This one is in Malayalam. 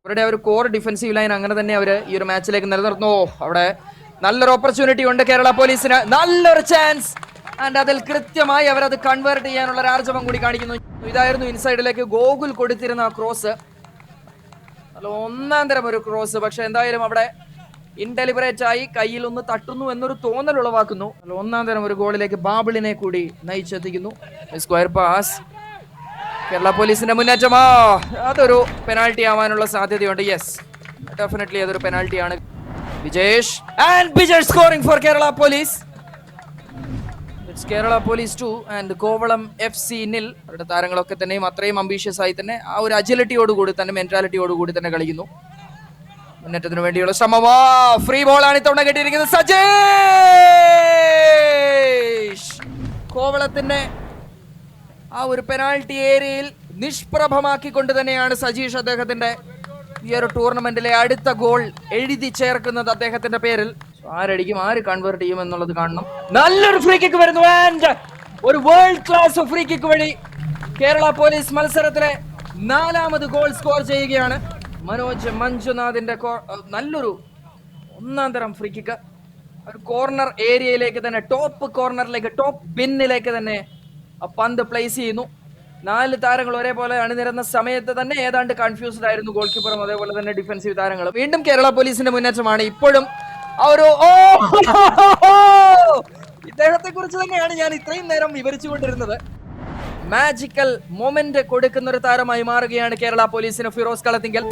അവരുടെ ഒരു കോർ ഡിഫൻസീവ് ലൈൻ അങ്ങനെ തന്നെ അവർ ഈ ഒരു മാച്ചിലേക്ക് നിലനിർത്തുന്നു. അവിടെ നല്ലൊരു ഓപ്പർച്യൂണിറ്റി ഉണ്ട് കേരള പോലീസിന്, നല്ലൊരു ചാൻസ്. ആൻഡ് അതിൽ കൃത്യമായി അവരത് കൺവേർട്ട് ചെയ്യാനുള്ള ഒരു ആർജവം കൂടി കാണിക്കുന്നു. ഇതായിരുന്നു ഇൻസൈഡിലേക്ക് ഗോകുൽ കൊടുത്തിരുന്ന ആ ക്രോസ്. നല്ല ഒന്നാം തരം ഒരു ക്രോസ്. പക്ഷെ എന്തായാലും അവിടെ ഇൻഡെലിബറേറ്റ് ആയി കയ്യിൽ ഒന്ന് തട്ടുന്നു എന്നൊരു തോന്നൽ ഉളവാക്കുന്നു. ഒന്നാം തരം ഒരു ഗോളിലേക്ക് ബാബിളിനെ കൂടി നയിച്ചെത്തിക്കുന്നു. Square pass. കേരള പോലീസിന്റെ മുന്നേറ്റമാ, അതൊരു പെനാൽറ്റി ആവാനുള്ള സാധ്യതയുണ്ട്. യെസ്, ഡെഫിനറ്റ്ലി അതൊരു പെനാൽറ്റിയാണ്. Vijesh and Vijay scoring for Kerala police. It's Kerala police 2 and Kovalam FC 0. അവരുടെ താരങ്ങളൊക്കെ തന്നെയും അത്രയും അംബീഷ്യസ് ആയി തന്നെ ആ ഒരു അജിലിറ്റിയോടുകൂടി തന്നെ മെന്റാലിറ്റിയോടുകൂടി തന്നെ കളിക്കുന്നു. മുന്നേറ്റത്തിന് വേണ്ടിയുള്ള ശ്രമമാ. ഫ്രീ ബോളാണ് ഇത്തവണ കിട്ടിയിരിക്കുന്നത്. സജേഷ് കോവളത്തിന്റെ ആ ഒരു പെനാൾട്ടി ഏരിയയിൽ നിഷ്പ്രഭമാക്കിക്കൊണ്ട് തന്നെയാണ് സജീഷ് അദ്ദേഹത്തിന്റെ ഈ ഒരു ടൂർണമെന്റിലെ അടുത്ത ഗോൾ എഴുതി ചേർക്കുന്നത് അദ്ദേഹത്തിന്റെ പേരിൽ. ആരടിക്കും, ആര് കൺവേർട്ട് ചെയ്യും എന്നുള്ളത് കാണണം. നല്ലൊരു ഫ്രീ കിക്ക് വരുന്നു ആൻഡ് ഒരു വേൾഡ് ക്ലാസ് ഫ്രീ കിക്ക് വഴി കേരള പോലീസ് മത്സരത്തിലെ 4ാമത് ഗോൾ സ്കോർ ചെയ്യുകയാണ്. മനോജ് മഞ്ജുനാഥിന്റെ നല്ലൊരു ഒന്നാം തരം ഫ്രീ കിക്ക്. ഒരു കോർണർ ഏരിയയിലേക്ക് തന്നെ, ടോപ്പ് കോർണറിലേക്ക്, ടോപ്പ് പിന്നിലേക്ക് തന്നെ പന്ത് പ്ലേസ് ചെയ്യുന്നു. 4 താരങ്ങൾ ഒരേപോലെ അണിനിരന്ന സമയത്ത് തന്നെ ഏതാണ്ട് കൺഫ്യൂസ്ഡ് ആയിരുന്നു ഗോൾ കീപ്പറും അതേപോലെ തന്നെ ഡിഫൻസീവ് താരങ്ങളും. വീണ്ടും കേരള പോലീസിന്റെ മുന്നേറ്റമാണ്. ഇപ്പോഴും ആ ഒരു ഇദ്ദേഹത്തെ കുറിച്ച് തന്നെയാണ് ഞാൻ ഇത്രയും നേരം വിവരിച്ചുകൊണ്ടിരുന്നത്. മാജിക്കൽ മൊമെന്റ് കൊടുക്കുന്ന ഒരു താരമായി മാറുകയാണ് കേരള പോലീസിന് ഫിറോസ് കളത്തിങ്കൽ.